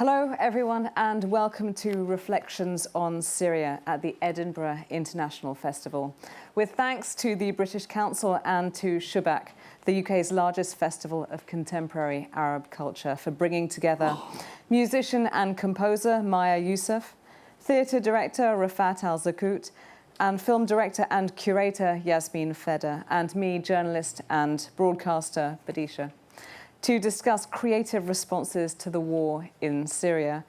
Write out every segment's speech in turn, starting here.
Hello everyone and welcome to Reflections on Syria at the Edinburgh International Festival. With thanks to the British Council and to Shubak, the UK's largest festival of contemporary Arab culture, for bringing together musician and composer Maya Youssef, theatre director Rafat Alzakout, and film director and curator Yasmin Fedda, and me, journalist and broadcaster Bidisha, to discuss creative responses to the war in Syria.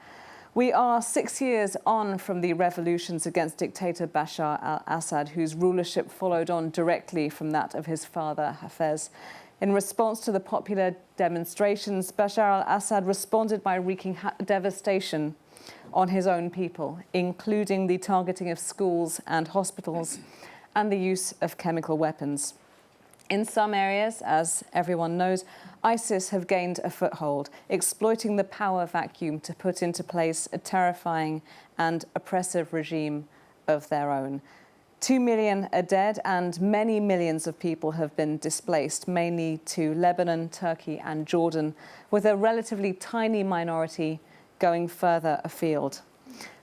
We are 6 years on from the revolutions against dictator Bashar al-Assad, whose rulership followed on directly from that of his father, Hafez. In response to the popular demonstrations, Bashar al-Assad responded by wreaking devastation on his own people, including the targeting of schools and hospitals and the use of chemical weapons. In some areas, as everyone knows, ISIS have gained a foothold, exploiting the power vacuum to put into place a terrifying and oppressive regime of their own. 2 million are dead and many millions of people have been displaced, mainly to Lebanon, Turkey and Jordan, with a relatively tiny minority going further afield.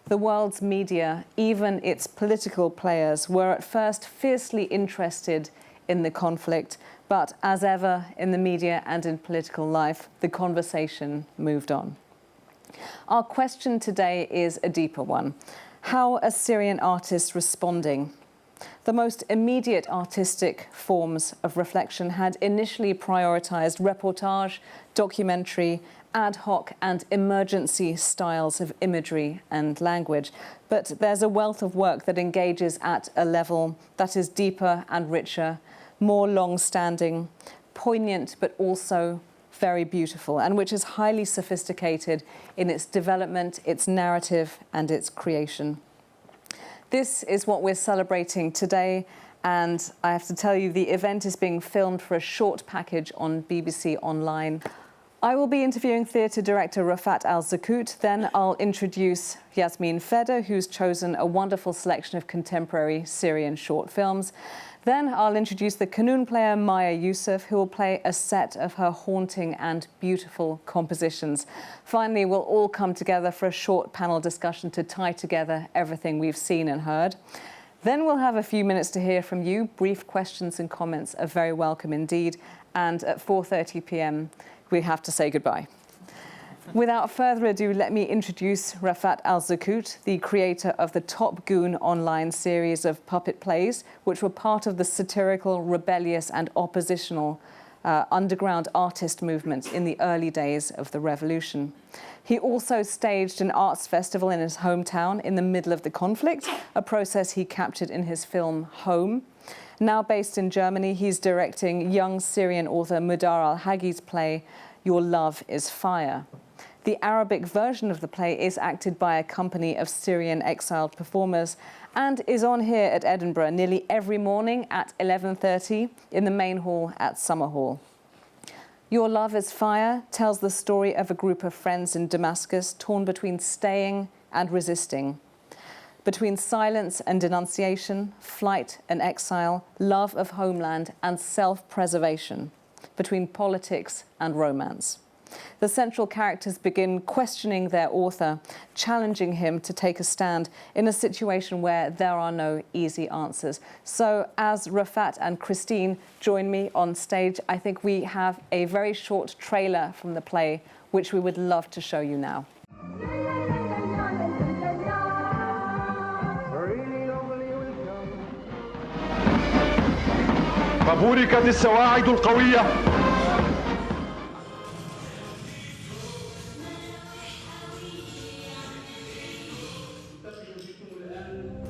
The world's media, even its political players, were at first fiercely interested in the conflict, but as ever in the media and in political life, the conversation moved on. Our question today is a deeper one. How are Syrian artists responding? The most immediate artistic forms of reflection had initially prioritized reportage, documentary, ad hoc and emergency styles of imagery and language. But there's a wealth of work that engages at a level that is deeper and richer, more long-standing, poignant, but also very beautiful, and which is highly sophisticated in its development, its narrative, and its creation. This is what we're celebrating today, and I have to tell you, the event is being filmed for a short package on BBC Online. I will be interviewing theatre director Rafat Alzakout. Then I'll introduce Yasmin Fedda, who's chosen a wonderful selection of contemporary Syrian short films. Then I'll introduce the qanun player Maya Youssef, who will play a set of her haunting and beautiful compositions. Finally, we'll all come together for a short panel discussion to tie together everything we've seen and heard. Then we'll have a few minutes to hear from you. Brief questions and comments are very welcome indeed. And at 4:30 p.m, we have to say goodbye. Without further ado, let me introduce Rafat Alzakout, the creator of the Top Goon online series of puppet plays, which were part of the satirical, rebellious and oppositional underground artist movement in the early days of the revolution. He also staged an arts festival in his hometown in the middle of the conflict, a process he captured in his film Home. Now based in Germany, he's directing young Syrian author Mudar al-Hagi's play Your Love is Fire. The Arabic version of the play is acted by a company of Syrian exiled performers and is on here at Edinburgh nearly every morning at 11:30 in the main hall at Summer Hall. Your Love is Fire tells the story of a group of friends in Damascus torn between staying and resisting, between silence and denunciation, flight and exile, love of homeland and self-preservation, between politics and romance. The central characters begin questioning their author, challenging him to take a stand in a situation where there are no easy answers. So as Rafat and Christine join me on stage, I think we have a very short trailer from the play, which we would love to show you now. فبوركت السواعد القوية.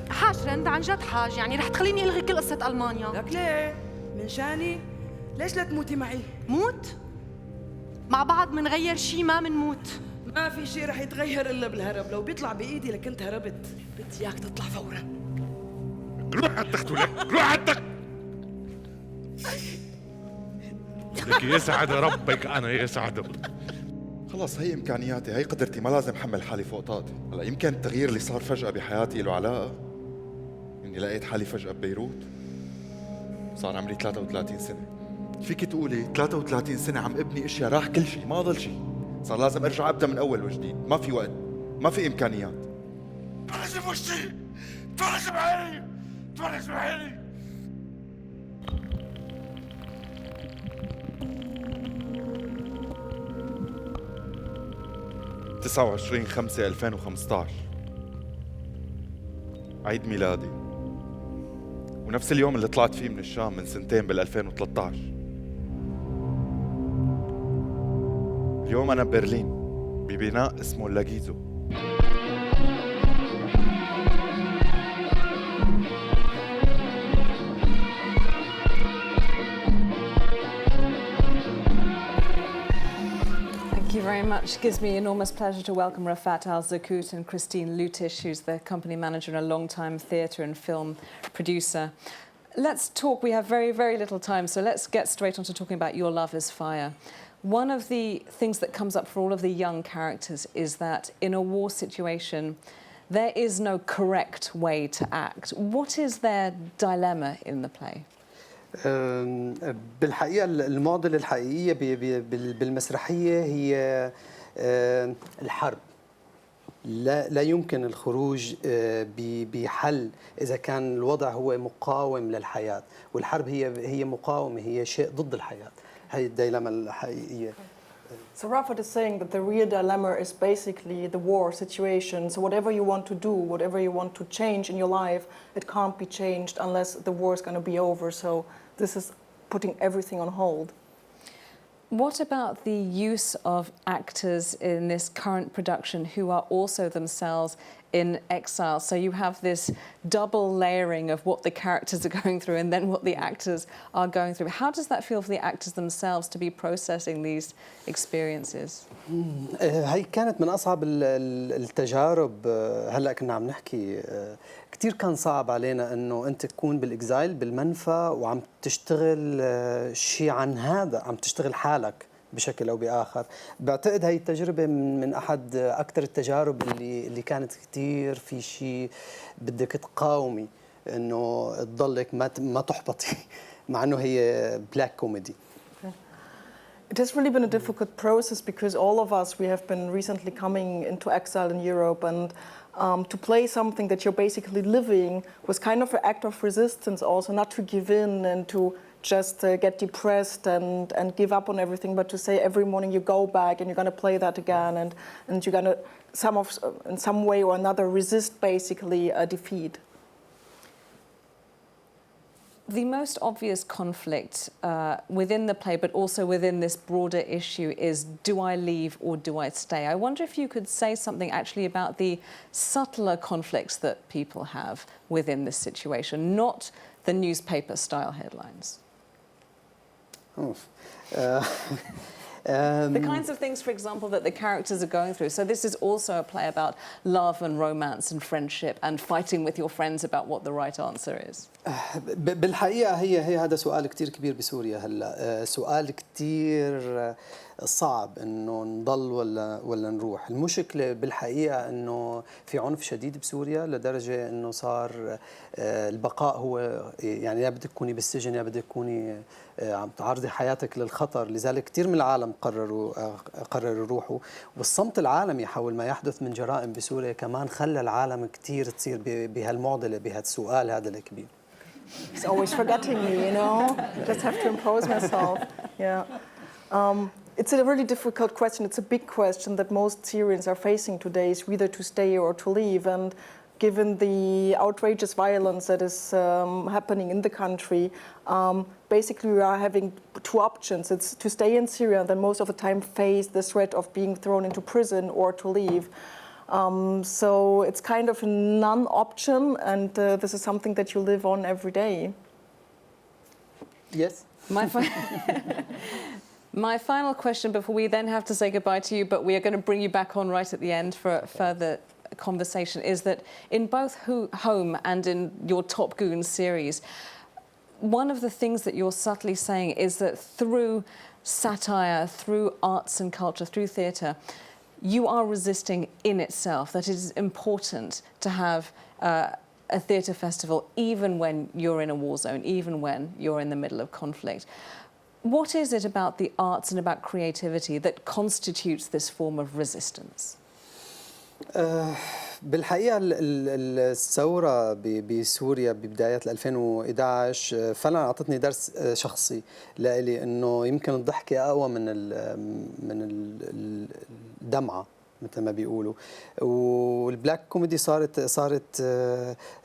حاج رند، عن جد حاج، يعني رح تخليني الغي كل قصة ألمانيا. لك ليه؟ من شاني؟ ليش لا تموتي معي؟ موت؟ مع بعض منغير شي ما منموت. ما في شي رح يتغير إلا بالهرب، لو بيطلع بإيدي لكنت هربت. بدي إياك تطلع فورا. روح عالتخت ولك، روح عالتخت. لك يسعد ربك أنا يسعده. خلص هي إمكانياتي، هي قدرتي، ما لازم حمل حالي فوق طاقتي. هلا يمكن التغيير اللي صار فجأة بحياتي له علاقة إني لقيت حالي فجأة ببيروت. صار عمري 33 سنة. فيك تقولي 33 سنة عم ابني اشياء راح كل شيء، ما ضل شيء. صار لازم ارجع ابدا من اول وجديد، ما في وقت، ما في امكانيات. تفرج بوشي، تفرج بعيني، تفرج بعيني. 29/5/2015 عيد ميلادي، ونفس اليوم اللي طلعت فيه من الشام من سنتين بال2013. اليوم أنا ببرلين ببناء اسمه لاجيزو. Thank you very much. It gives me enormous pleasure to welcome Rafat Alzakout and Christine Lutish, who's the company manager and a long-time theatre and film producer. Let's talk. We have very, very little time, so let's get straight on to talking about Your Love is Fire. One of the things that comes up for all of the young characters is that in a war situation, there is no correct way to act. What is their dilemma in the play? بالحقيقة المعضلة الحقيقية بالمسرحية هي الحرب. لا يمكن الخروج بحل إذا كان الوضع هو مقاوم للحياة، والحرب هي مقاومة، هي شيء ضد الحياة. هي الديلما الحقيقية. So Rafat is saying that the real dilemma is basically the war situation. So whatever you want to do, whatever you want to change in your life, it can't be changed unless the war is going to be over. So this is putting everything on hold. What about the use of actors in this current production who are also themselves in exile? So you have this double layering of what the characters are going through and then what the actors are going through. How does that feel for the actors themselves to be processing these experiences? هي كانت من أصعب التجارب. هلأ كنا عم نحكي كتير كان صعب علينا إنه أنت تكون بالإكزايل بالمنفى وعم تشتغل شيء عن هذا، عم تشتغل حالك بشكل أو بآخر. بعتقد هاي التجربة من أحد أكثر التجارب اللي كانت كتير في شيء بدك تقاومي إنه تضلك ما تحبطي مع إنه هي بلاك كوميدي. It has really been a difficult process because all of us, we have been recently coming into exile in Europe, and to play something that you're basically living was kind of an act of resistance also, not to give in and to just get depressed and give up on everything, but to say every morning you go back and you're going to play that again, and you're going to in some way or another resist basically a defeat. The most obvious conflict within the play, but also within this broader issue, is do I leave or do I stay? I wonder if you could say something actually about the subtler conflicts that people have within this situation, not the newspaper-style headlines. The kinds of things, for example, that the characters are going through. So this is also a play about love and romance and friendship and fighting with your friends about what the right answer is. بالحقيقة هي هذا سؤال كتير كبير بسوريا هلا، سؤال كتير صعب إنه نضل ولا نروح. المشكلة بالحقيقة إنه في عنف شديد بسوريا لدرجة إنه صار البقاء هو يعني يا بدك تكوني بالسجن يا بدك تكوني عم تعرضي حياتك للخطر. لذلك كثير من العالم قرروا يروحوا، والصمت العالمي حول ما يحدث من جرائم بسوريا كمان خلى العالم كثير تصير بهالمعضلة بهالسؤال هذا الكبير. He's always forgetting me, you know. Just have to impose myself. Yeah. It's a really difficult question. It's a big question that most Syrians are facing today, is whether to stay or to leave. And given the outrageous violence that is happening in the country, basically we are having two options. It's to stay in Syria and then most of the time face the threat of being thrown into prison, or to leave. So it's kind of a non-option, and this is something that you live on every day. Yes. My final question before we then have to say goodbye to you, but we are going to bring you back on right at the end for a further conversation, is that in both Home and in your Top Goon series, one of the things that you're subtly saying is that through satire, through arts and culture, through theatre, you are resisting in itself, that it is important to have a theatre festival even when you're in a war zone, even when you're in the middle of conflict. What is it about the arts and about creativity that constitutes this form of resistance? بالحقيقة الثورة بسوريا ببدايات 2011 فعلا أعطتني درس شخصي لإلي إنه يمكن الضحكة أقوى من الدمعة مثل ما بيقولوا. والبلاك كوميدي صارت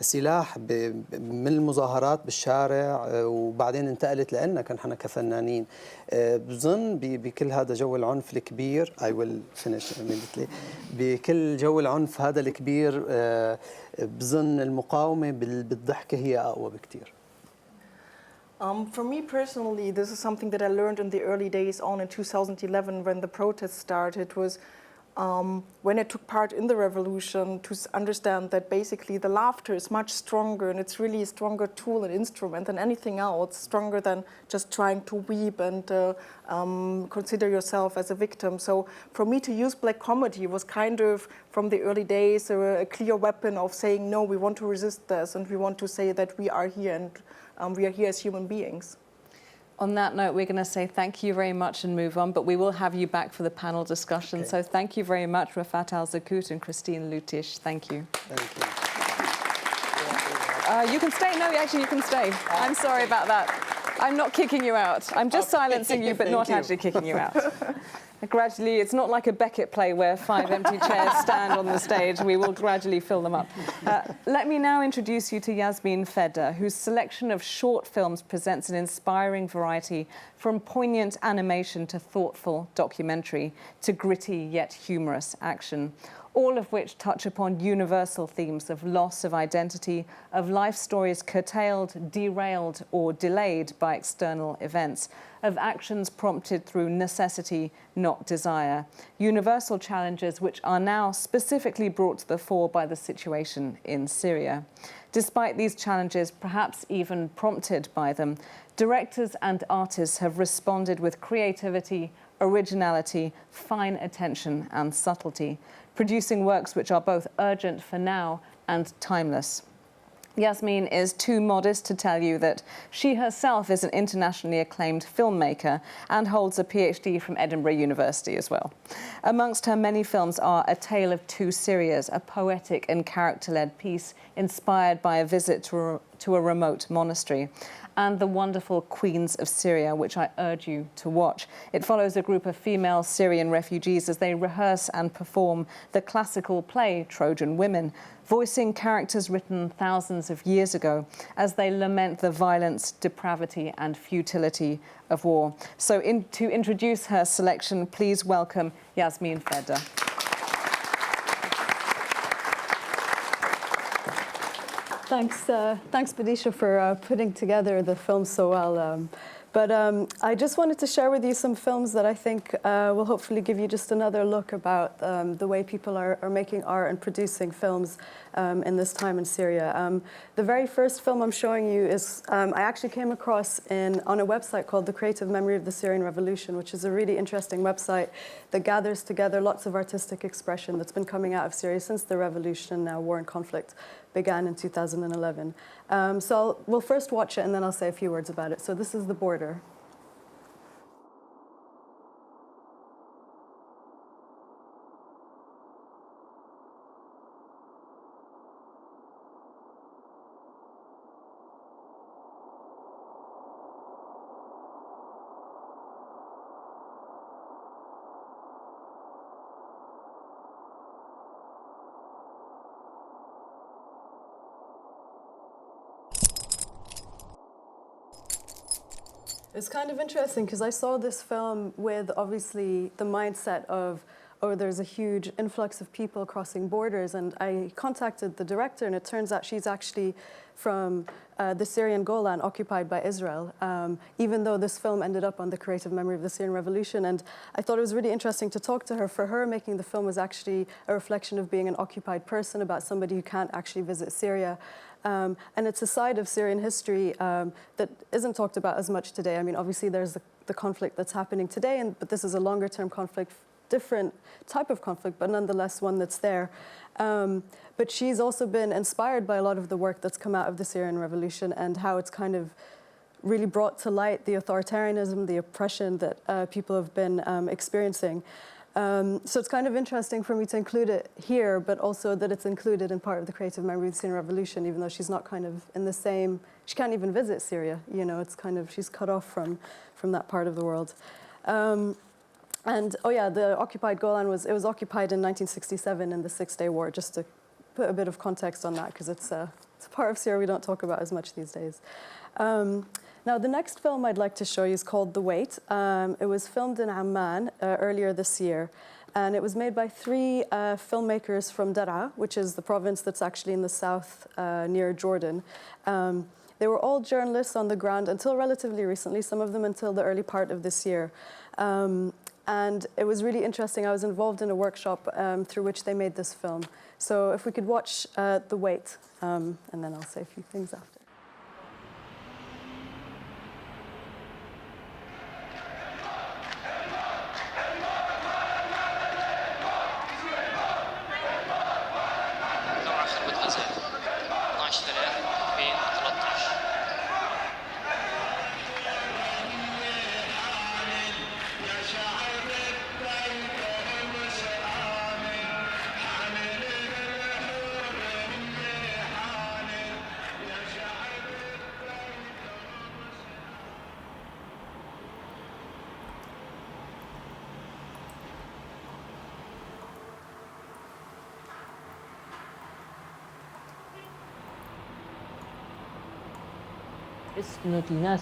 سلاح من المظاهرات بالشارع، وبعدين انتقلت لنا كنحن كفنانين. بظن بكل هذا جو العنف الكبير I will finish immediately. بكل جو العنف هذا الكبير بظن المقاومة بالضحكة هي أقوى بكتير. For me personally, this is something that I learned in the early days on in 2011 when the protests started, was when I took part in the revolution, to understand that basically the laughter is much stronger, and it's really a stronger tool and instrument than anything else, stronger than just trying to weep and consider yourself as a victim. So for me to use black comedy was kind of, from the early days, a clear weapon of saying, no, we want to resist this, and we want to say that we are here, and we are here as human beings. On that note, we're going to say thank you very much and move on, but we will have you back for the panel discussion. Okay. So thank you very much, Rafat Alzakout and Christine Lutish. Thank you. Thank you. You can stay. No, actually, you can stay. I'm sorry about that. I'm not kicking you out. I'm just silencing you, but not actually kicking you out. Gradually, it's not like a Beckett play where 5 empty chairs stand on the stage. We will gradually fill them up. Let me now introduce you to Yasmin Fedda, whose selection of short films presents an inspiring variety from poignant animation to thoughtful documentary to gritty yet humorous action, all of which touch upon universal themes of loss of identity, of life stories curtailed, derailed or delayed by external events, of actions prompted through necessity, not desire, universal challenges which are now specifically brought to the fore by the situation in Syria. Despite these challenges, perhaps even prompted by them, directors and artists have responded with creativity, originality, fine attention and subtlety, producing works which are both urgent for now and timeless. Yasmin is too modest to tell you that she herself is an internationally acclaimed filmmaker and holds a PhD from Edinburgh University as well. Amongst her many films are A Tale of Two Syrias, a poetic and character-led piece inspired by a visit to a remote monastery, and The Wonderful Queens of Syria, which I urge you to watch. It follows a group of female Syrian refugees as they rehearse and perform the classical play Trojan Women, voicing characters written thousands of years ago as they lament the violence, depravity and futility of war. So to introduce her selection, please welcome Yasmin Fedda. Thanks, Bidisha, for putting together the film so well. But I just wanted to share with you some films that I think will hopefully give you just another look about the way people are making art and producing films in this time in Syria. The very first film I'm showing you is, I actually came across on a website called The Creative Memory of the Syrian Revolution, which is a really interesting website that gathers together lots of artistic expression that's been coming out of Syria since the revolution, war and conflict, began in 2011. So we'll first watch it and then I'll say a few words about it. So this is The Border. It's kind of interesting because I saw this film with obviously the mindset of, oh, there's a huge influx of people crossing borders, and I contacted the director, and it turns out she's actually from the Syrian Golan occupied by Israel, even though this film ended up on The Creative Memory of the Syrian Revolution. And I thought it was really interesting to talk to her. For her, making the film was actually a reflection of being an occupied person, about somebody who can't actually visit Syria. And it's a side of Syrian history that isn't talked about as much today. I mean, obviously there's the conflict that's happening today, but this is a longer term conflict, different type of conflict, but nonetheless one that's there. But she's also been inspired by a lot of the work that's come out of the Syrian revolution and how it's kind of really brought to light the authoritarianism, the oppression that people have been experiencing. So it's kind of interesting for me to include it here, but also that it's included in part of the creative memory of the Syrian revolution, even though she's not kind of in the same, she can't even visit Syria, you know, it's kind of, she's cut off from that part of the world. And, oh yeah, the occupied Golan was occupied in 1967 in the Six-Day War, just to put a bit of context on that, because it's a part of Syria we don't talk about as much these days. Now, the next film I'd like to show you is called The Wait. It was filmed in Amman earlier this year, and it was made by 3 filmmakers from Daraa, which is the province that's actually in the south near Jordan. They were all journalists on the ground until relatively recently, some of them until the early part of this year. And it was really interesting. I was involved in a workshop through which they made this film. So if we could watch The Wait, and then I'll say a few things after. تحس إنه الناس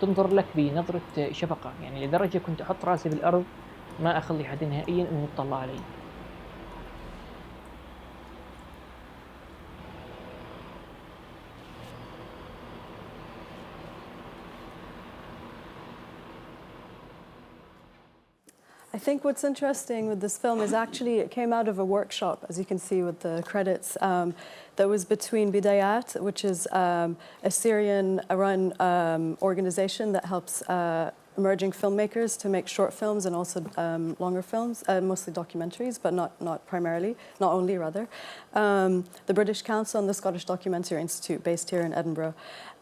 تنظر لك بنظرة شفقة، يعني لدرجة كنت أحط راسي بالأرض ما أخلي حد نهائياً إنه يطلع علي. I think what's interesting with this film is actually it came out of a workshop, as you can see with the credits, that was between Bidayat, which is a Syrian-run organization that helps emerging filmmakers to make short films and also longer films, mostly documentaries, but not primarily, not only rather. The British Council and the Scottish Documentary Institute, based here in Edinburgh.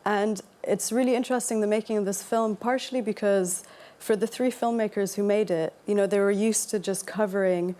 And it's really interesting, the making of this film, partially because for the 3 filmmakers who made it, you know, they were used to just covering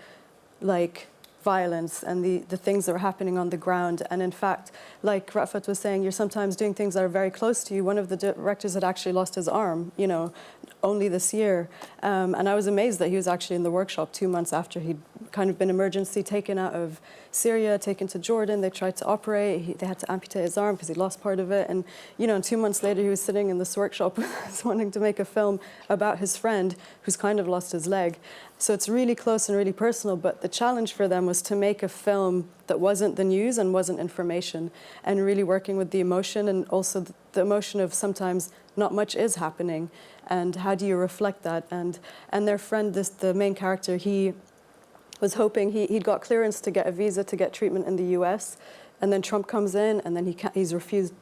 like violence and the things that were happening on the ground. And in fact, like Rafat was saying, you're sometimes doing things that are very close to you. One of the directors had actually lost his arm, you know, only this year. And I was amazed that he was actually in the workshop 2 months after he'd kind of been emergency taken out of Syria, taken to Jordan. They tried to operate. They had to amputate his arm because he lost part of it. And, you know, 2 months later, he was sitting in this workshop wanting to make a film about his friend who's kind of lost his leg. So it's really close and really personal, but the challenge for them was to make a film that wasn't the news and wasn't information, and really working with the emotion and also the emotion of sometimes not much is happening, and how do you reflect that? And their friend, the main character, he was hoping, he'd got clearance to get a visa to get treatment in the US, and then Trump comes in, and then he's refused,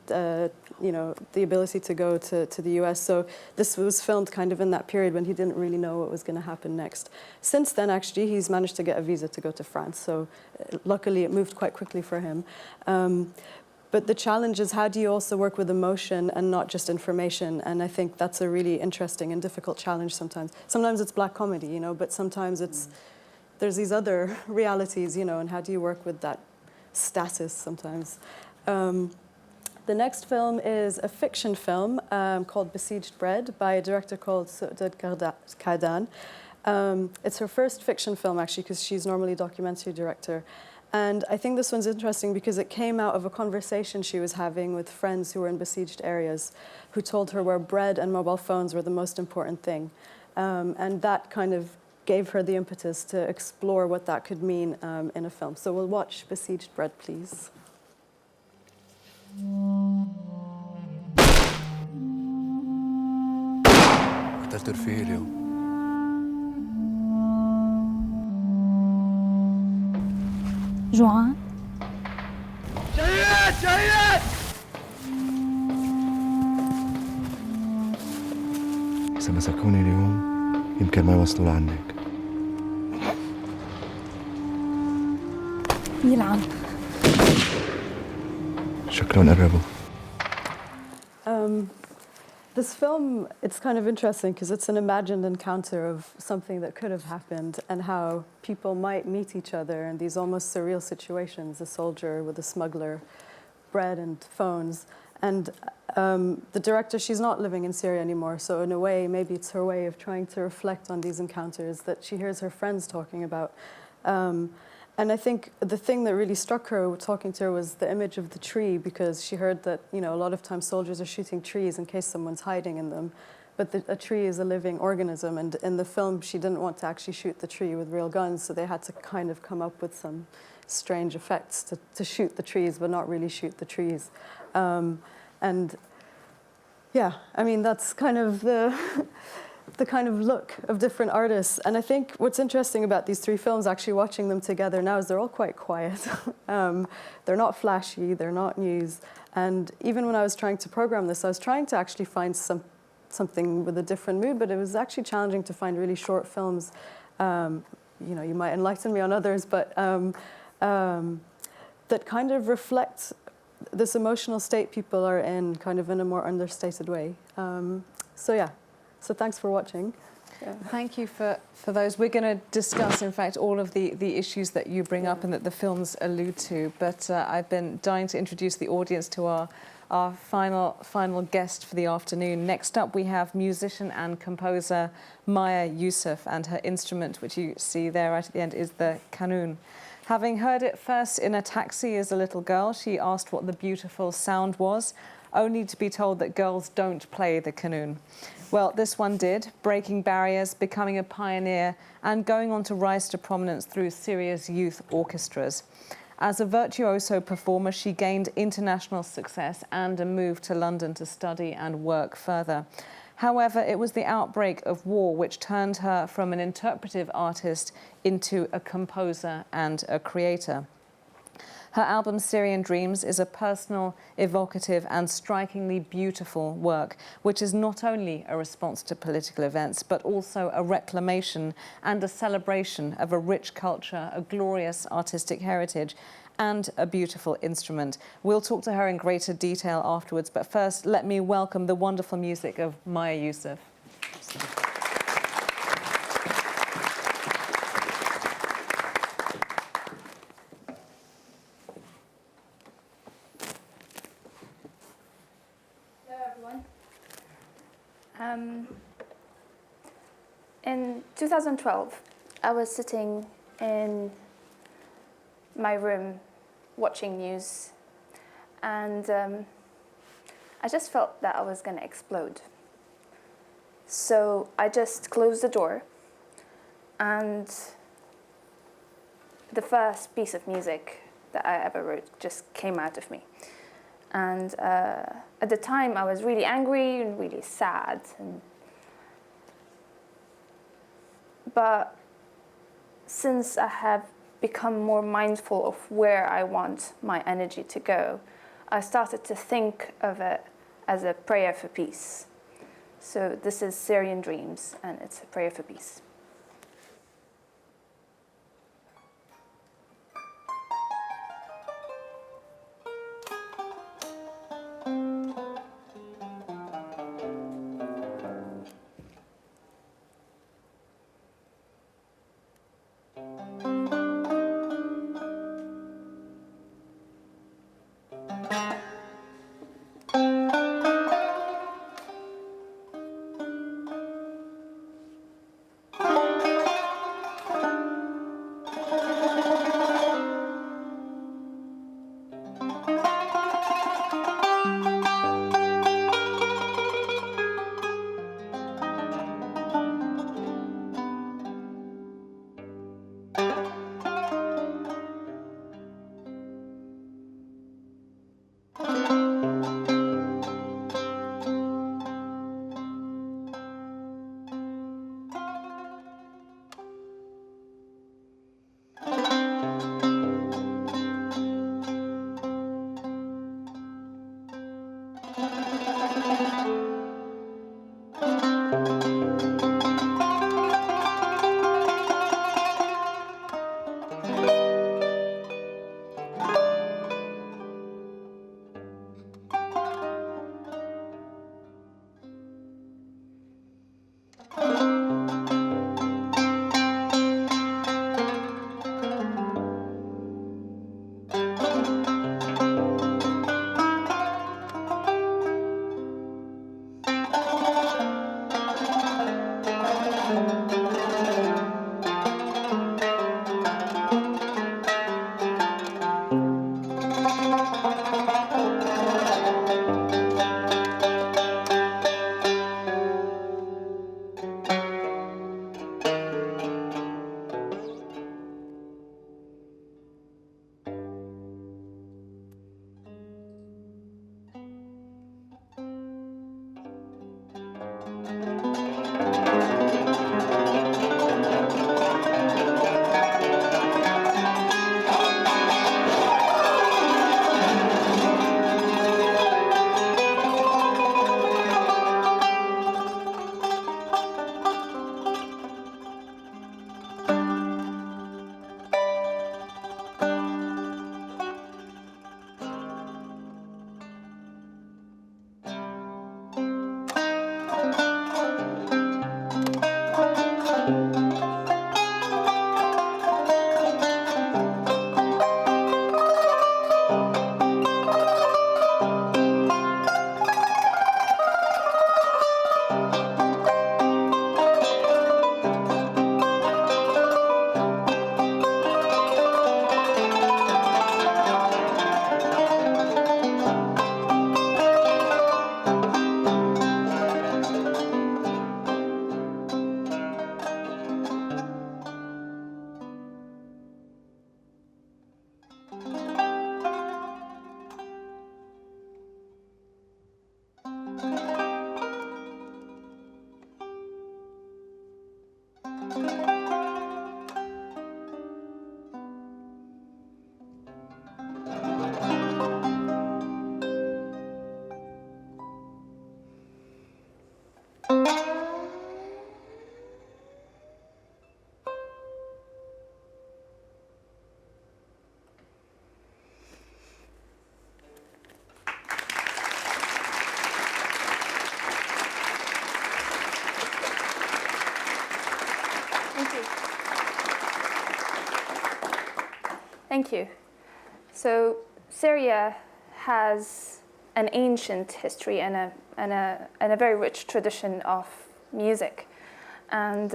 you know, the ability to go to the US. So this was filmed kind of in that period when he didn't really know what was going to happen next. Since then, actually, he's managed to get a visa to go to France. So luckily, it moved quite quickly for him. But the challenge is, how do you also work with emotion and not just information? And I think that's a really interesting and difficult challenge sometimes. Sometimes it's black comedy, you know, but sometimes there's these other realities, you know, and how do you work with that status sometimes? The next film is a fiction film called Besieged Bread by a director called Sudad Kardan. It's her first fiction film, actually, because she's normally a documentary director. And I think this one's interesting because it came out of a conversation she was having with friends who were in besieged areas, who told her where bread and mobile phones were the most important thing. And that kind of gave her the impetus to explore what that could mean in a film. So we'll watch Besieged Bread, please. قتلت رفيقي اليوم. جوعان؟ شهيد شهيد! إذا مسكوني اليوم يمكن ما يوصلوا لعندك. يلعن. شكلهم قربوا. This film, it's kind of interesting because it's an imagined encounter of something that could have happened and how people might meet each other in these almost surreal situations, a soldier with a smuggler, bread and phones. And the director, she's not living in Syria anymore, so in a way, maybe it's her way of trying to reflect on these encounters that she hears her friends talking about. And I think the thing that really struck her talking to her was the image of the tree, because she heard that, you know, a lot of times soldiers are shooting trees in case someone's hiding in them. But a tree is a living organism, and in the film, she didn't want to actually shoot the tree with real guns, so they had to kind of come up with some strange effects to shoot the trees, but not really shoot the trees. And yeah, I mean, that's kind of the kind of look of different artists. And I think what's interesting about these three films, actually watching them together now, is they're all quite quiet. They're not flashy, they're not news. And even when I was trying to program this, I was trying to actually find something with a different mood, but it was actually challenging to find really short films. You know, you might enlighten me on others, but that kind of reflect this emotional state people are in, kind of in a more understated way. So yeah. So thanks for watching. Yeah. Thank you for those. We're going to discuss, in fact, all of the issues that you bring up and that the films allude to. But I've been dying to introduce the audience to our final guest for the afternoon. Next up, we have musician and composer Maya Youssef, and her instrument, which you see there right at the end, is the qanun. Having heard it first in a taxi as a little girl, she asked what the beautiful sound was, only to be told that girls don't play the qanun. Well, this one did, breaking barriers, becoming a pioneer, and going on to rise to prominence through Syria's youth orchestras. As a virtuoso performer, she gained international success and a move to London to study and work further. However, it was the outbreak of war which turned her from an interpretive artist into a composer and a creator. Her album Syrian Dreams is a personal, evocative and strikingly beautiful work, which is not only a response to political events, but also a reclamation and a celebration of a rich culture, a glorious artistic heritage, and a beautiful instrument. We'll talk to her in greater detail afterwards, but first, let me welcome the wonderful music of Maya Youssef. In 2012, I was sitting in my room watching news, and I just felt that I was going to explode. So I just closed the door, and the first piece of music that I ever wrote just came out of me. And at the time, I was really angry and really sad. But since I have become more mindful of where I want my energy to go, I started to think of it as a prayer for peace. So this is Syrian Dreams, and it's a prayer for peace. Thank you. So Syria has an ancient history and a very rich tradition of music. And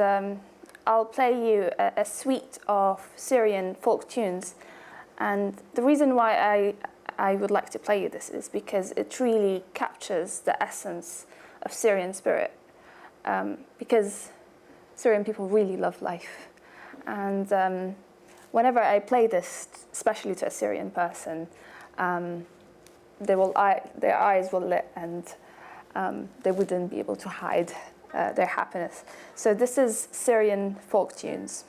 I'll play you a suite of Syrian folk tunes. And the reason why I would like to play you this is because it really captures the essence of Syrian spirit. Because Syrian people really love life. And whenever I play this, especially to a Syrian person, their eyes will lit and they wouldn't be able to hide their happiness. So this is Syrian folk tunes.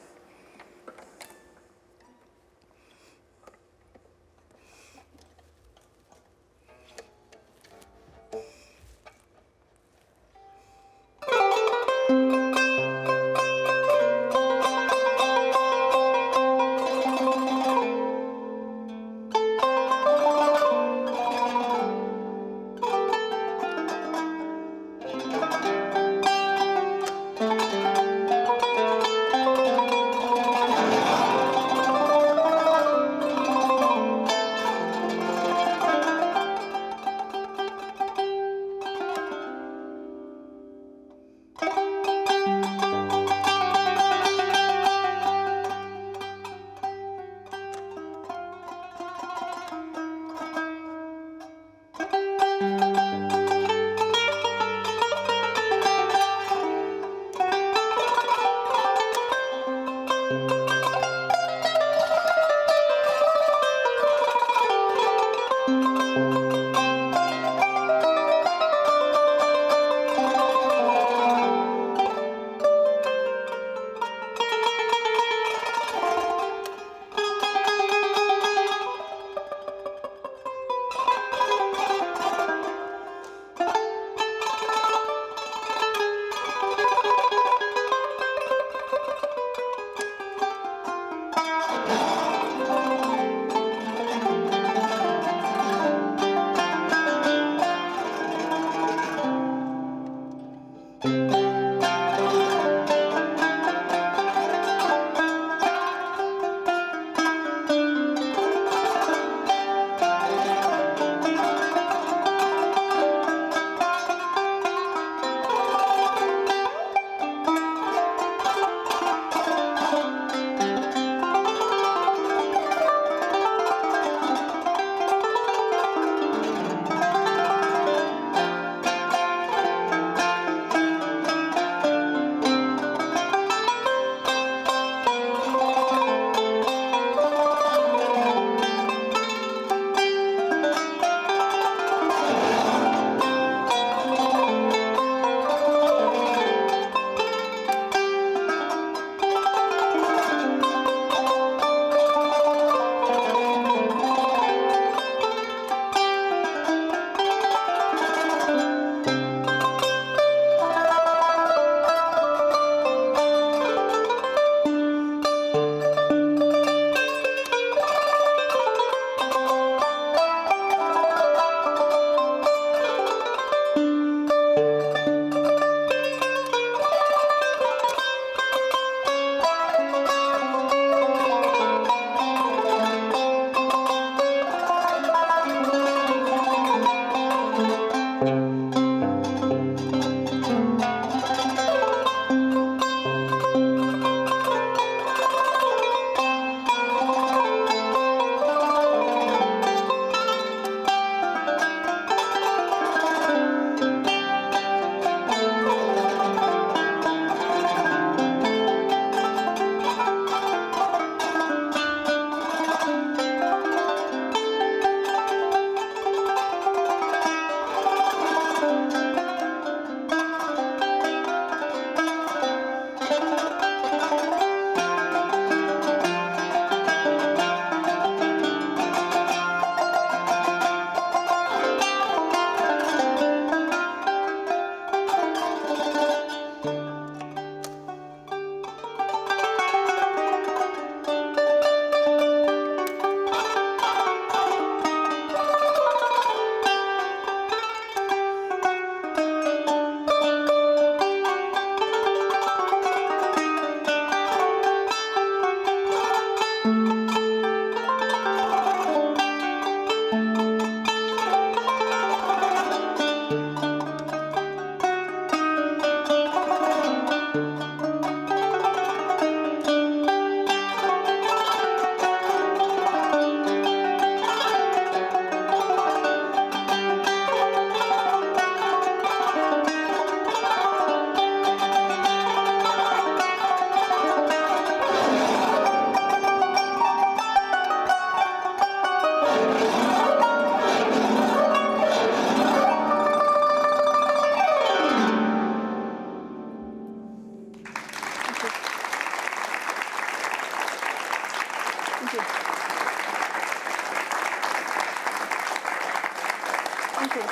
Thank you.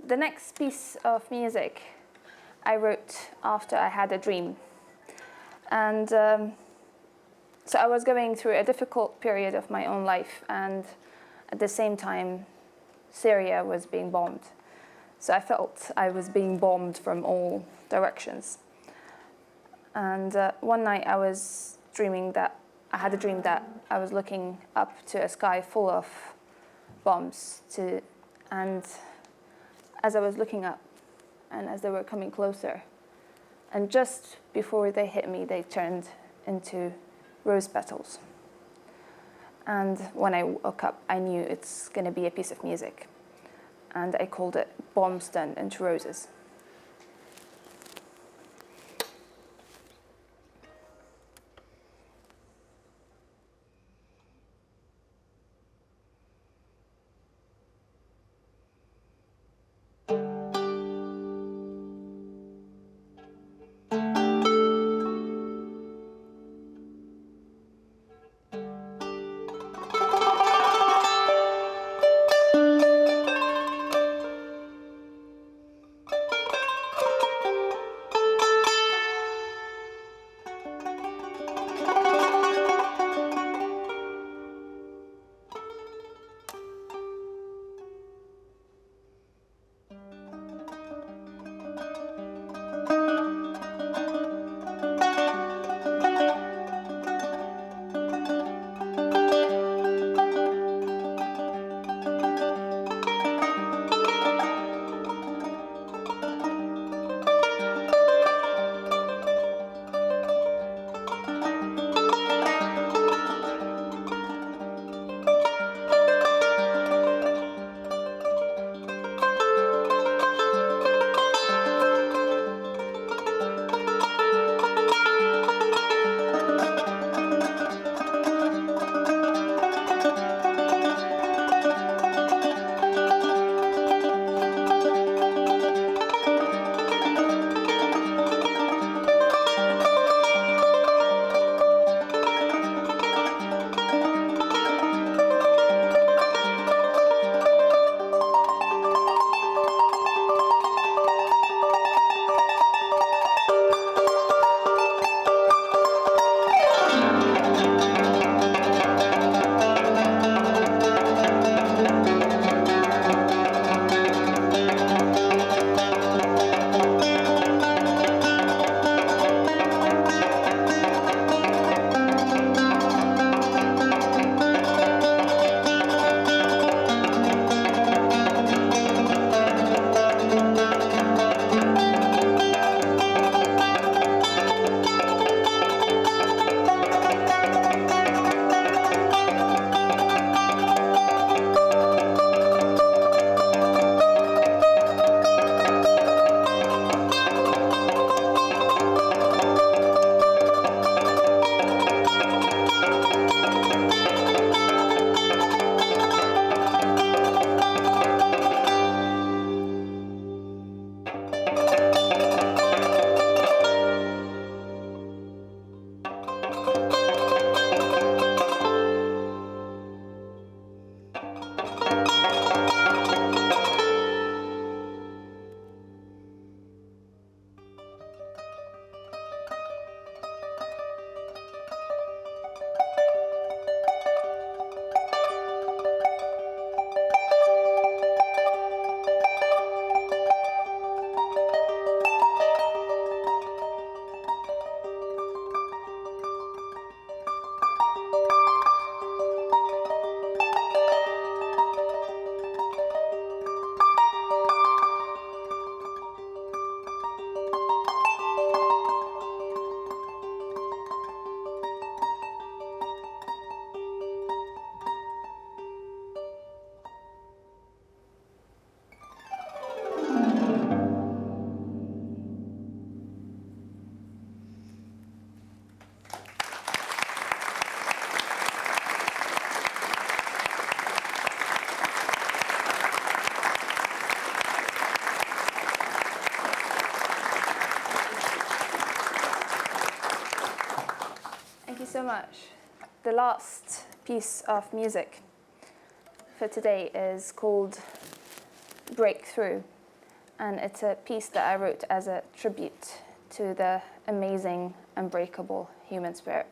The next piece of music I wrote after I had a dream. And so I was going through a difficult period of my own life, and at the same time, Syria was being bombed. So I felt I was being bombed from all directions. And one night I was dreaming that, I had a dream that I was looking up to a sky full of bombs, and as I was looking up, and as they were coming closer, and just before they hit me, they turned into rose petals. And when I woke up, I knew it's going to be a piece of music. And I called it Bombs Turned into Roses. so much. The last piece of music for today is called Breakthrough, and it's a piece that I wrote as a tribute to the amazing, unbreakable human spirit.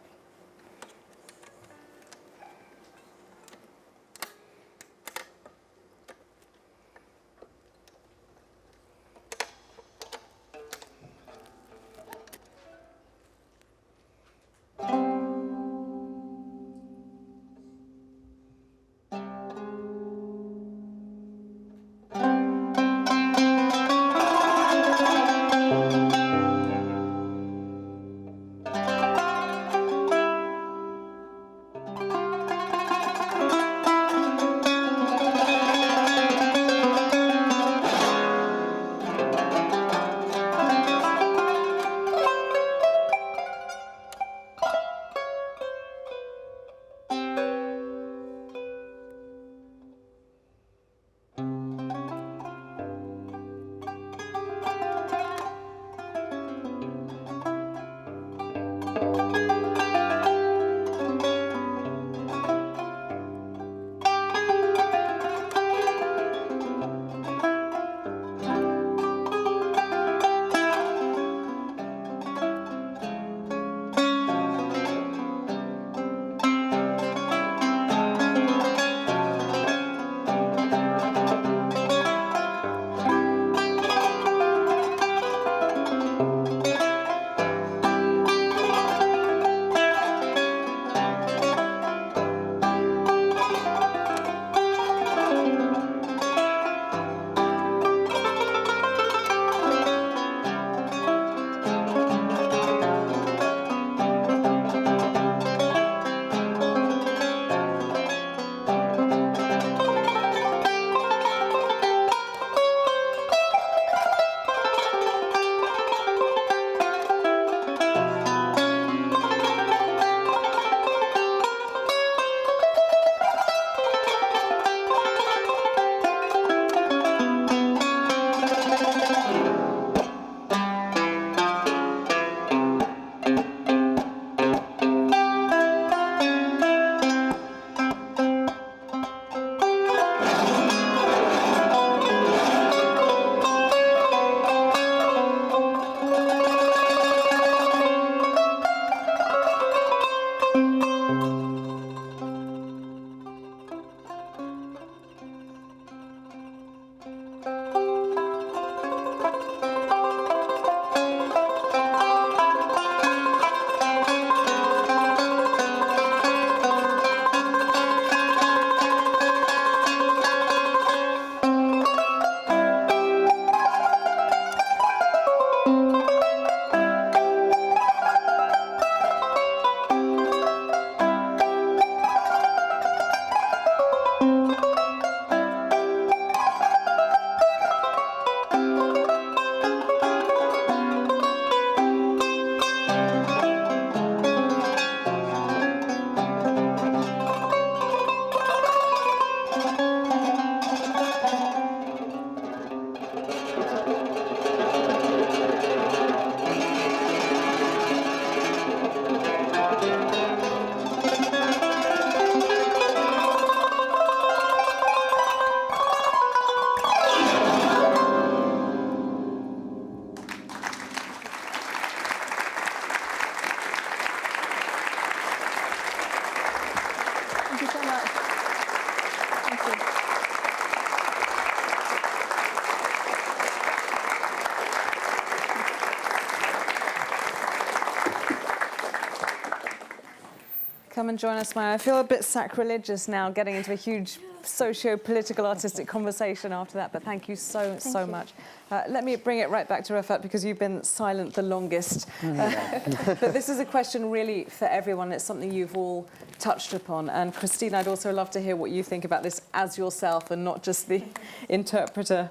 Come and join us, Maya. I feel a bit sacrilegious now getting into a huge socio-political artistic conversation after that, but thank you so much. Let me bring it right back to Rafat because you've been silent the longest. But this is a question really for everyone. It's something you've all touched upon. And Christine, I'd also love to hear what you think about this as yourself and not just the interlocutor.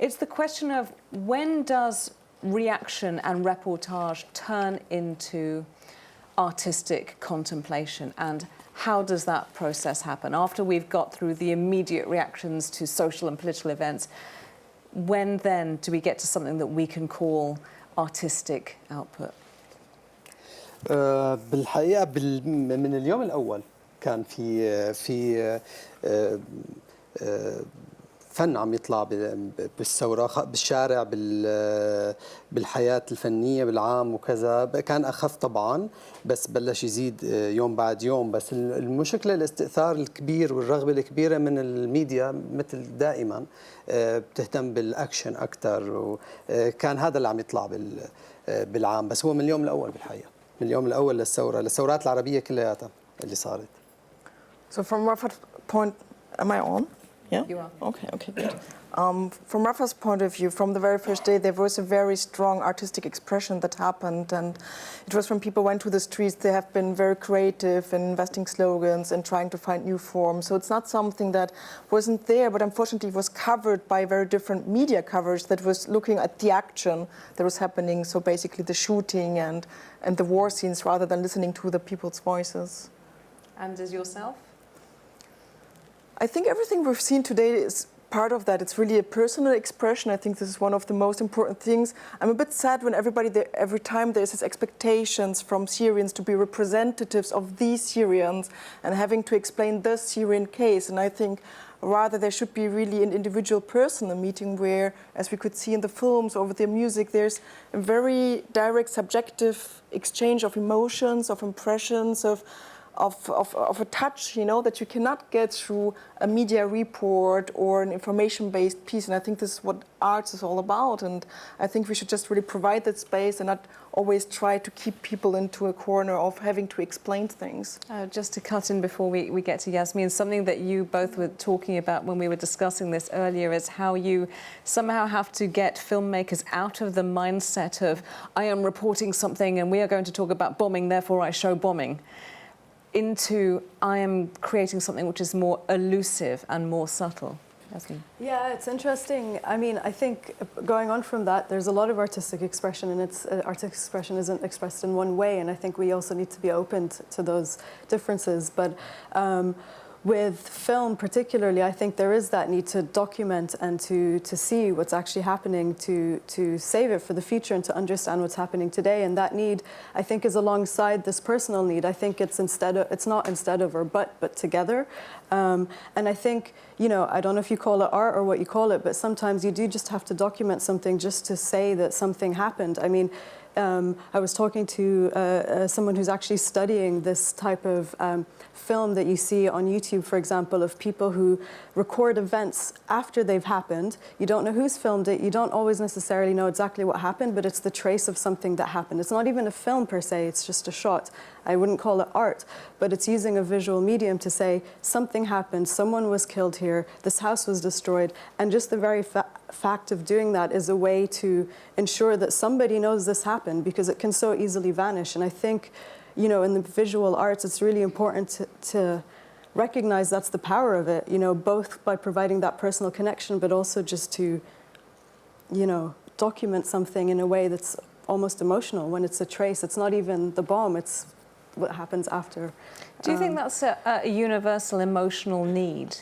It's the question of when does reaction and reportage turn into artistic contemplation, and how does that process happen? After we've got through the immediate reactions to social and political events, when then do we get to something that we can call artistic output? بالحقيقة من اليوم الأول كان في فن عم يطلع بالثورة بالشارع بالحياة الفنية بالعام وكذا. كان أخف طبعا بس بلش يزيد يوم بعد يوم. بس المشكلة الاستئثار الكبير والرغبة الكبيرة من الميديا مثل دائما بتهتم بالأكشن أكثر، وكان هذا اللي عم يطلع بالعام. بس هو من اليوم الأول بالحقيقة، من اليوم الأول للثورات العربية كلياتها اللي صارت. So from Rafat's point, am I on? Yeah? You are. Okay, good. From Rafa's point of view, from the very first day, there was a very strong artistic expression that happened, and it was when people went to the streets, they have been very creative in investing slogans and trying to find new forms. So it's not something that wasn't there, but unfortunately it was covered by very different media coverage that was looking at the action that was happening, so basically the shooting and the war scenes, rather than listening to the people's voices. And as yourself? I think everything we've seen today is part of that. It's really a personal expression. I think this is one of the most important things. I'm a bit sad when every time there's this expectations from Syrians to be representatives of these Syrians and having to explain the Syrian case. And I think rather there should be really an individual person, a meeting where, as we could see in the films or with their music, there's a very direct subjective exchange of emotions, of impressions, of a touch, you know, that you cannot get through a media report or an information-based piece. And I think this is what arts is all about. And I think we should just really provide that space and not always try to keep people into a corner of having to explain things. Just to cut in before we get to Yasmin, something that you both were talking about when we were discussing this earlier is how you somehow have to get filmmakers out of the mindset of, I am reporting something and we are going to talk about bombing, therefore I show bombing, into I am creating something which is more elusive and more subtle. Yasmin. Yeah, it's interesting. I mean, I think going on from that, there's a lot of artistic expression, and artistic expression isn't expressed in one way, and I think we also need to be open to those differences. But with film particularly, I think there is that need to document and to see what's actually happening, to save it for the future and to understand what's happening today. And that need, I think, is alongside this personal need. I think it's not instead of or but together. And I think, you know, I don't know if you call it art or what you call it, but sometimes you do just have to document something just to say that something happened. I mean, I was talking to someone who's actually studying this type of film that you see on YouTube, for example, of people who record events after they've happened. You don't know who's filmed it. You don't always necessarily know exactly what happened, but it's the trace of something that happened. It's not even a film per se. It's just a shot. I wouldn't call it art, but it's using a visual medium to say something happened, someone was killed here, this house was destroyed, and just the very fact of doing that is a way to ensure that somebody knows this happened, because it can so easily vanish. And I think, you know, in the visual arts, it's really important to recognize that's the power of it, you know, both by providing that personal connection, but also just to, you know, document something in a way that's almost emotional when it's a trace. It's not even the bomb, it's what happens after. Do you think that's a universal emotional need?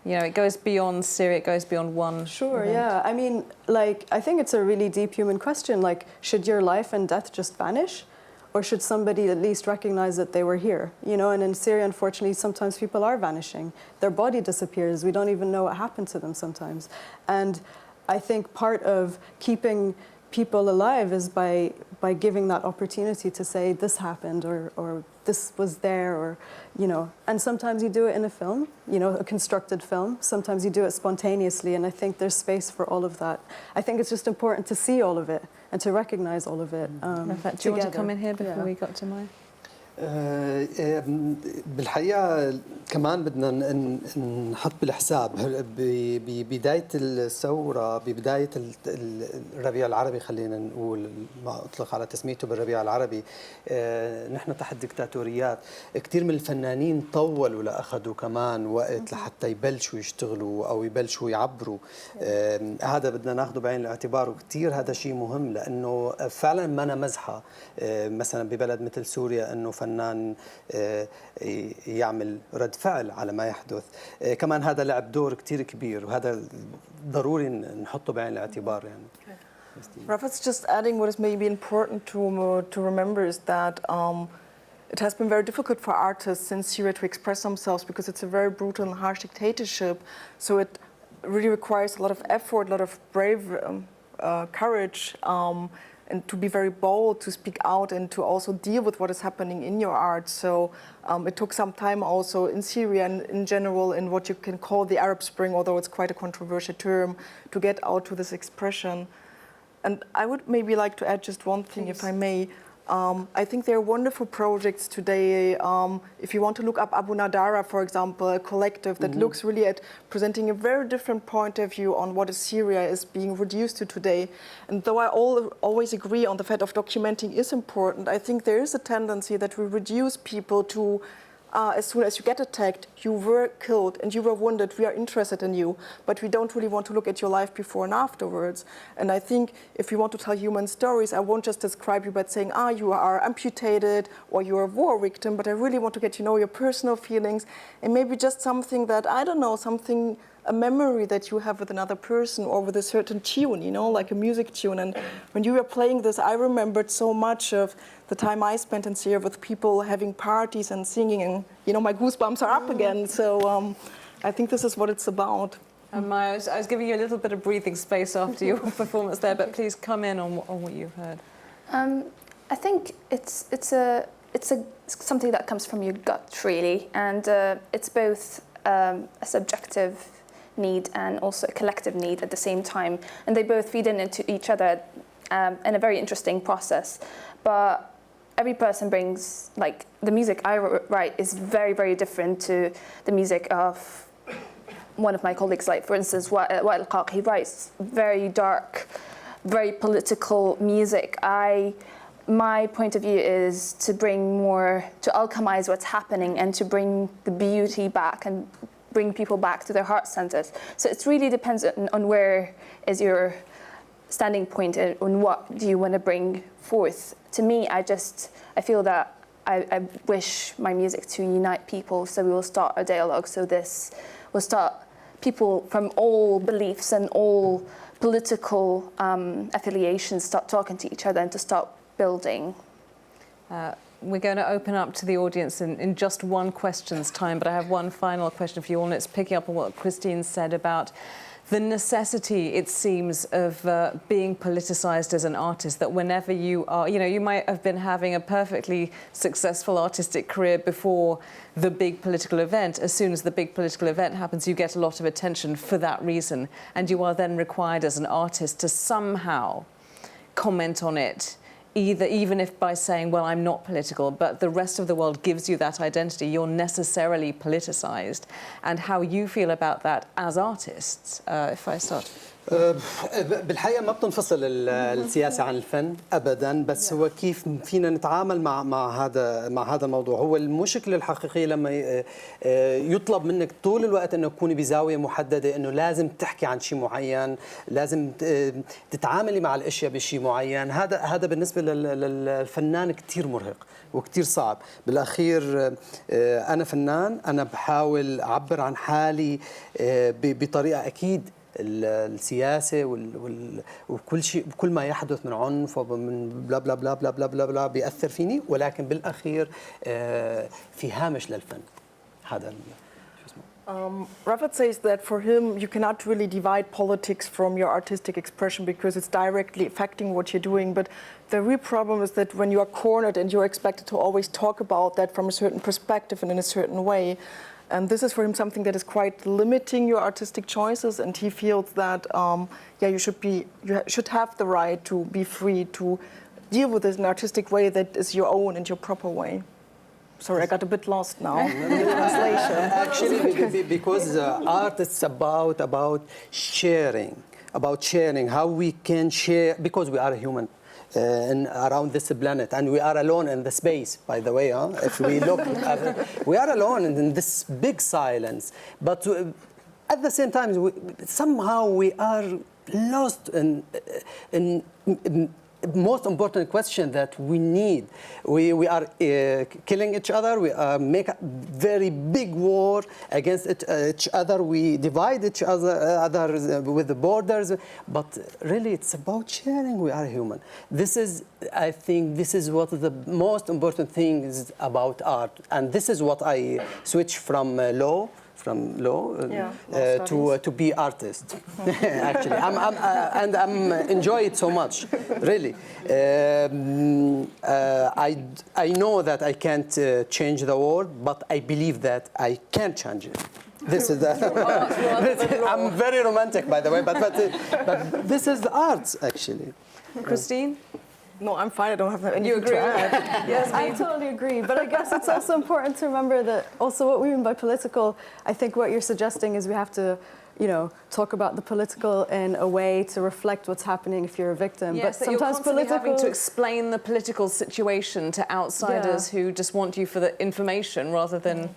You know, it goes beyond Syria, it goes beyond one. Sure, event. yeah. I mean, like, I think it's a really deep human question. Like, should your life and death just vanish? Or should somebody at least recognize that they were here? You know, and in Syria, unfortunately, sometimes people are vanishing. Their body disappears. We don't even know what happened to them sometimes. And I think part of keeping people alive is by giving that opportunity to say this happened or this was there, or, you know, and sometimes you do it in a film, you know, a constructed film. Sometimes you do it spontaneously, and I think there's space for all of that. I think it's just important to see all of it and to recognize all of it. Do you want to come in here before we got to Maya? بالحقيقة كمان بدنا نحط بالحساب ببداية الثورة، ببداية الربيع العربي، خلينا نقول ما أطلق على تسميته بالربيع العربي، نحن تحت ديكتاتوريات. كثير من الفنانين طولوا لأخذوا كمان وقت لحتى يبلشوا يشتغلوا أو يبلشوا يعبروا. هذا بدنا ناخذه بعين الاعتبار، وكثير هذا شيء مهم، لأنه فعلا ما أنا مزحة مثلا ببلد مثل سوريا أنه فنان يعمل رد فعل على ما يحدث. كمان هذا لعب دور كتير كبير، وهذا ضروري نحطه بعين الاعتبار يعني. Rafat's just adding what is maybe important to remember is that it has been very difficult for artists in Syria to express themselves because it's a very brutal and harsh dictatorship. So it really requires a lot of effort, a lot of courage, and to be very bold, to speak out and to also deal with what is happening in your art. So it took some time also in Syria and in general in what you can call the Arab Spring, although it's quite a controversial term, to get out to this expression. And I would maybe like to add just one thing, if I may. I think there are wonderful projects today. If you want to look up Abu Nadara, for example, a collective that looks really at presenting a very different point of view on what Syria is being reduced to today. And though I always agree on the fact of documenting is important, I think there is a tendency that we reduce people to as soon as you get attacked, you were killed and you were wounded, we are interested in you, but we don't really want to look at your life before and afterwards. And I think if we want to tell human stories, I won't just describe you by saying, you are amputated or you're a war victim, but I really want to get to know your personal feelings and maybe just something that, I don't know, a memory that you have with another person or with a certain tune, like a music tune. And when you were playing this, I remembered so much of the time I spent in Syria with people having parties and singing, and my goosebumps are up again. So I think this is what it's about. Maya, I was giving you a little bit of breathing space after your performance there, but please come in on what you've heard. I think it's something that comes from your gut, really, and it's both a subjective need and also a collective need at the same time, and they both feed into each other in a very interesting process. But every person brings, like, the music I write is very, very different to the music of one of my colleagues. Like, for instance, Rafat Alzakout, he writes very dark, very political music. My point of view is to to alchemize what's happening and to bring the beauty back and bring people back to their heart centers. So it really depends on where is your standing point and on what do you want to bring forth. To me, I feel that I wish my music to unite people, so we will start a dialogue. So this will start people from all beliefs and all political affiliations start talking to each other and to start building. We're going to open up to the audience in just one question's time, but I have one final question for you all, and it's picking up on what Christine said about the necessity, it seems, of being politicised as an artist, that whenever you are, you might have been having a perfectly successful artistic career before the big political event. As soon as the big political event happens, you get a lot of attention for that reason, and you are then required as an artist to somehow comment on it, even if by saying, well, I'm not political, but the rest of the world gives you that identity, you're necessarily politicised. And how you feel about that as artists, if I start. بالحقيقة ما بتنفصل السياسة عن الفن أبداً، بس هو كيف فينا نتعامل مع هذا الموضوع. هو المشكلة الحقيقية لما يطلب منك طول الوقت أنه تكوني بزاوية محددة، أنه لازم تحكي عن شيء معين، لازم تتعاملي مع الأشياء بشيء معين. هذا بالنسبة للفنان كتير مرهق وكتير صعب. بالأخير أنا فنان، أنا بحاول أعبر عن حالي بطريقة أكيد السياسة وكل شيء، كل ما يحدث من عنف ومن بلا بلا بلا بلا بلا بلا بلا بيأثر فيني، ولكن بالأخير في هامش للفن. هذا Rafat says that for him, you cannot really divide politics from your artistic expression because it's directly affecting what you're doing. But the real problem is that when you are cornered and you're expected to always talk about that from a certain perspective and in a certain way, and this is for him something that is quite limiting your artistic choices, and he feels that you should have the right to be free to deal with this in an artistic way that is your own and your proper way. Sorry, I got a bit lost now in the translation. Actually, because art is about sharing, how we can share, because we are human. Around this planet, and we are alone in the space, by the way. If we look at it, we are alone in this big silence, but at the same time somehow we are lost in most important question that we need. We are killing each other. We make a very big war against each other. We divide each other with the borders. But really, it's about sharing. We are human. I think this is what the most important thing is about art. And this is what I switch from law to be artist. Actually, I'm enjoy it so much, really. I know that I can't change the world, but I believe that I can change it. This is I'm very romantic, by the way, but this is the arts, actually. Christine? No, I'm fine. I don't have anything to add. Yes, I totally agree. But I guess it's also important to remember that also what we mean by political, I think what you're suggesting is we have to, talk about the political in a way to reflect what's happening if you're a victim. Yes, but sometimes you're having to explain the political situation to outsiders who just want you for the information rather than...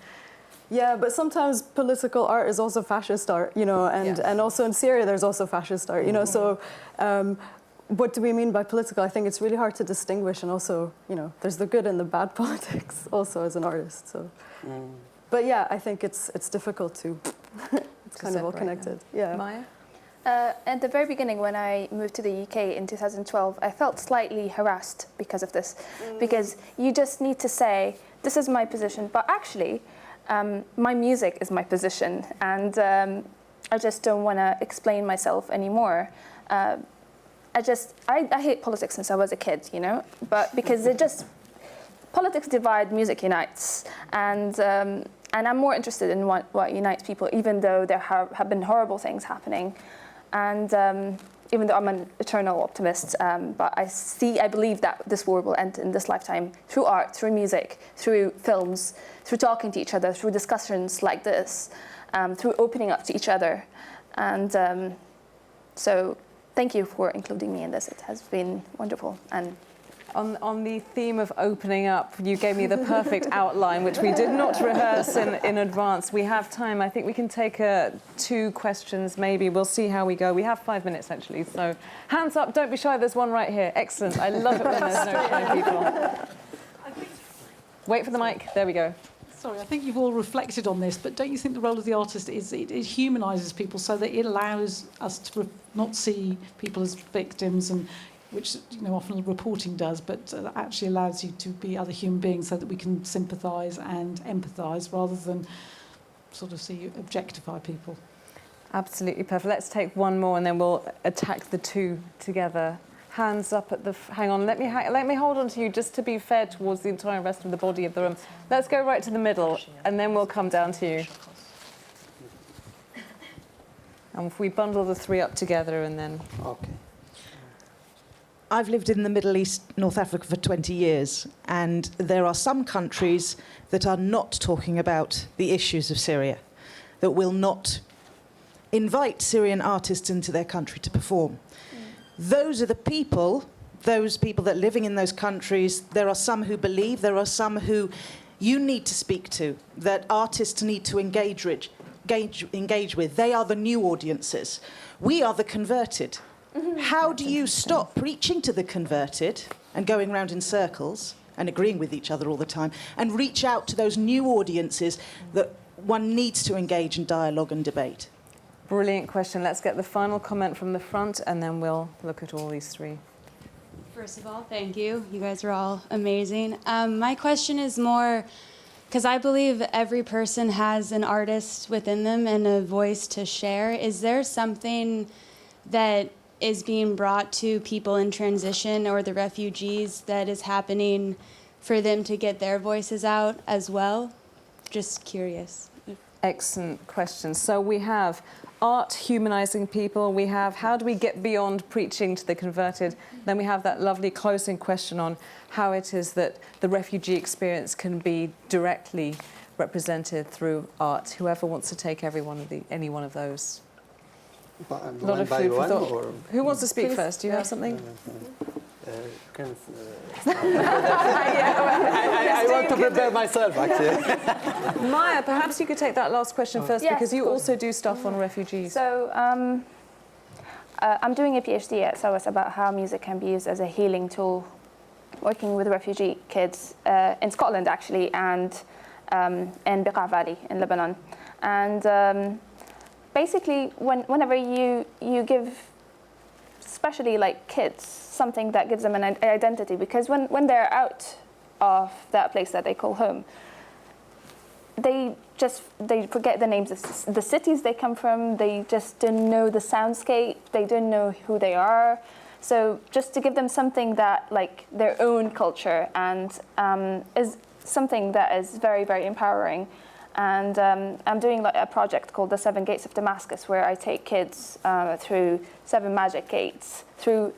Yeah, but sometimes political art is also fascist art, and also in Syria there's also fascist art, so... what do we mean by political? I think it's really hard to distinguish, and also, there's the good and the bad politics also as an artist. So, but yeah, I think it's difficult to. It's kind of all connected. Yeah. Maya? At the very beginning, when I moved to the UK in 2012, I felt slightly harassed because of this, because you just need to say, "This is my position," but actually, my music is my position, and I just don't want to explain myself anymore. I hate politics since I was a kid, but because politics divide, music unites, and I'm more interested in what unites people, even though there have been horrible things happening, and even though I'm an eternal optimist, but I believe that this war will end in this lifetime through art, through music, through films, through talking to each other, through discussions like this, through opening up to each other, and so. Thank you for including me in this. It has been wonderful. And on the theme of opening up, you gave me the perfect outline, which we did not rehearse in advance. We have time. I think we can take 2 questions, maybe. We'll see how we go. We have 5 minutes, actually. So hands up. Don't be shy. There's one right here. Excellent. I love it when there's no shy people. Wait for the mic. There we go. Sorry, I think you've all reflected on this, but don't you think the role of the artist is it humanises people so that it allows us to not see people as victims, and which often reporting does, but actually allows you to be other human beings so that we can sympathise and empathise rather than sort of objectify people. Absolutely perfect. Let's take one more and then we'll attack the 2 together. Hands up at the... Hang on, let me hold on to you just to be fair towards the entire rest of the body of the room. Let's go right to the middle and then we'll come down to you. And if we bundle the 3 up together and then... Okay. I've lived in the Middle East, North Africa for 20 years, and there are some countries that are not talking about the issues of Syria, that will not invite Syrian artists into their country to perform. Those are those people that are living in those countries. There are some who believe, there are some who you need to speak to, that artists need to engage with. They are the new audiences. We are the converted. How do you stop preaching to the converted and going round in circles and agreeing with each other all the time and reach out to those new audiences that one needs to engage in dialogue and debate? Brilliant question. Let's get the final comment from the front and then we'll look at all these 3. First of all, thank you. You guys are all amazing. My question is more, because I believe every person has an artist within them and a voice to share. Is there something that is being brought to people in transition or the refugees that is happening for them to get their voices out as well? Just curious. Excellent question. So we have art humanising people. We have how do we get beyond preaching to the converted? Then we have that lovely closing question on how it is that the refugee experience can be directly represented through art. Whoever wants to take any one of those. A lot of food for thought. Who wants to speak first? Do you have something? I want to prepare myself, actually. Maya, perhaps you could take that last question first, yes, because you also do stuff on refugees. So I'm doing a PhD at SOAS about how music can be used as a healing tool, working with refugee kids in Scotland, actually, and in Bekaa Valley in Lebanon. And basically, whenever you give, especially like kids, something that gives them an identity, because when they're out of that place that they call home, they forget the names of the cities they come from. They just don't know the soundscape. They don't know who they are. So just to give them something that, like, their own culture, and is something that is very, very empowering. And I'm doing like a project called the 7 Gates of Damascus, where I take kids through 7 magic gates, through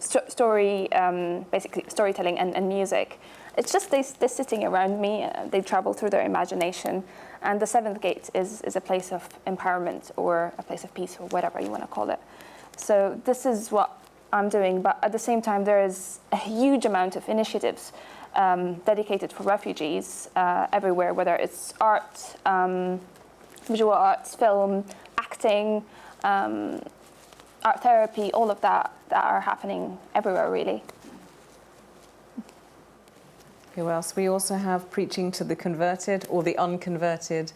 basically storytelling and music. It's just they're sitting around me, they travel through their imagination. And the 7th gate is a place of empowerment, or a place of peace, or whatever you want to call it. So this is what I'm doing, but at the same time, there is a huge amount of initiatives dedicated for refugees everywhere, whether it's art, visual arts, film, acting, art therapy, all of that are happening everywhere, really. Who else? We also have preaching to the converted or the unconverted,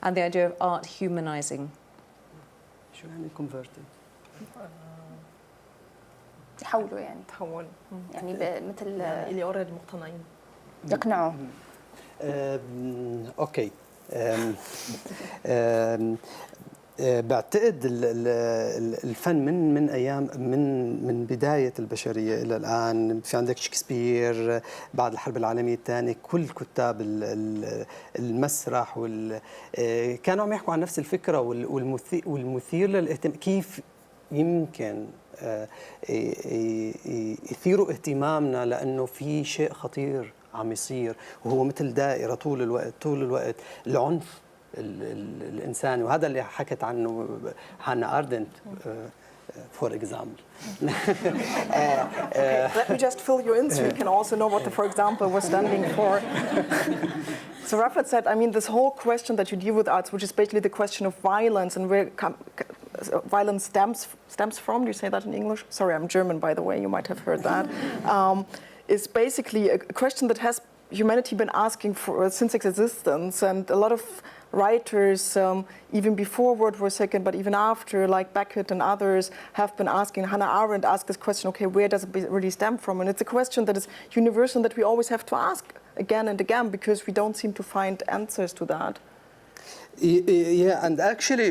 and the idea of art humanizing. شو يعني converted؟ يحولوا يعني. تحول. يعني مثل اللي already مقتنعين. يقنعوا. اوكي. بعتقد الفن من ايام من بدايه البشريه الى الان. في عندك شكسبير بعد الحرب العالميه الثانيه، كل كتاب المسرح كانوا عم يحكوا عن نفس الفكره والمثير للاهتمام، كيف يمكن يثيروا اهتمامنا، لانه في شيء خطير عم يصير، وهو مثل دائره طول الوقت العنف الإنساني، وهذا اللي حكت عنه هانا أردنت for example. Okay, let me just fill you in so you can also know what the for example was standing for. So Rafat said, I mean, this whole question that you deal with arts, which is basically the question of violence and where violence stems from, do you say that in English? Sorry, I'm German, by the way, you might have heard that. Is basically a question that has humanity been asking for since its existence, and a lot of writers, even before World War II, but even after, like Beckett and others, have been asking. Hannah Arendt asked this question, okay, where does it really stem from? And it's a question that is universal, that we always have to ask again and again, because we don't seem to find answers to that. Yeah, and actually,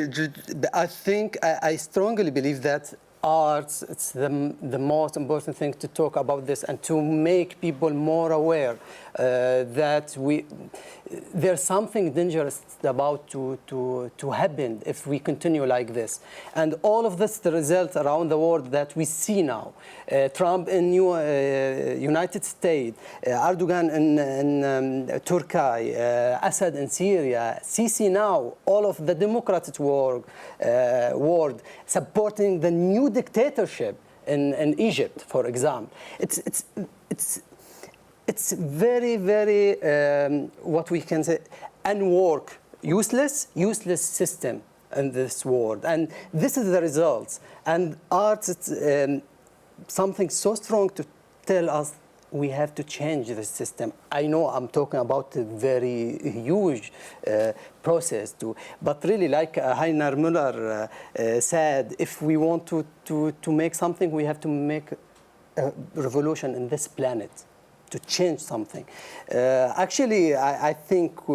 I think, I strongly believe that arts, it's the most important thing to talk about this and to make people more aware that there's something dangerous about to happen if we continue like this. And all of this, the result around the world that we see now, Trump in United States, Erdogan in Turkey, Assad in Syria, Sisi now, all of the Democratic world supporting the new dictatorship in Egypt, for example. It's very, very, what we can say, useless system in this world. And this is the results. And art is something so strong to tell us we have to change the system. I know I'm talking about a very huge process, but really, like Heiner Müller said, if we want to make something, we have to make a revolution in this planet, to change something. Actually, I think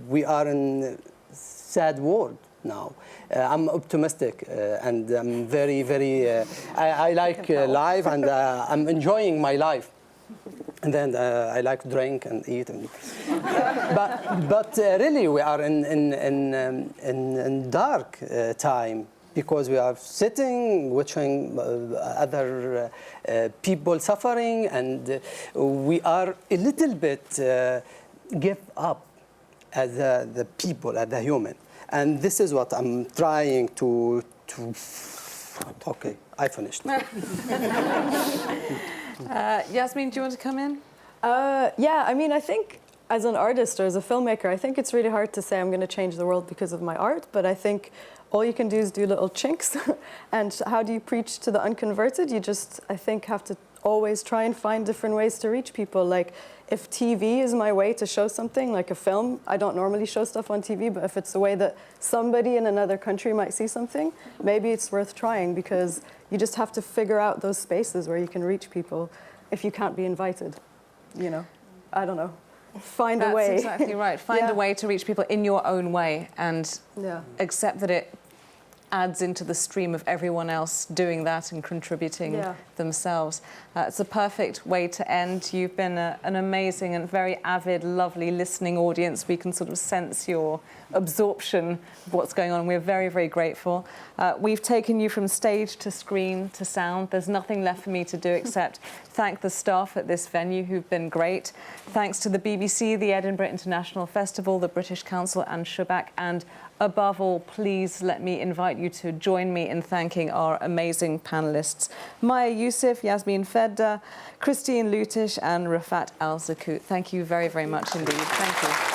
we are in a sad world now. I'm optimistic and I'm very, very, I like life, and I'm enjoying my life. And then I like to drink and eat. But really, we are in dark time, because we are sitting, watching other people suffering, and we are a little bit give up as the people, as the human. And this is what I'm trying to okay, I finished. Yasmin, do you want to come in? Yeah, I mean, I think as an artist or as a filmmaker, I think it's really hard to say I'm going to change the world because of my art, but I think all you can do is do little chinks. And how do you preach to the unconverted? You just, I think, have to always try and find different ways to reach people. Like, if TV is my way to show something, like a film, I don't normally show stuff on TV, but if it's a way that somebody in another country might see something, maybe it's worth trying, because you just have to figure out those spaces where you can reach people if you can't be invited, you know. I don't know. Find a way. That's exactly right. Find a way to reach people in your own way, and accept that it adds into the stream of everyone else doing that and contributing themselves. It's a perfect way to end. You've been an amazing and very avid, lovely listening audience. We can sort of sense your absorption of what's going on. We're very, very grateful. We've taken you from stage to screen to sound. There's nothing left for me to do except thank the staff at this venue who've been great. Thanks to the BBC, the Edinburgh International Festival, the British Council and Shubak, and above all, please let me invite you to join me in thanking our amazing panellists: Maya Youssef, Yasmin Fedda, Christine Lutish and Rafat Alzakout. Thank you very, very much indeed. Thank you.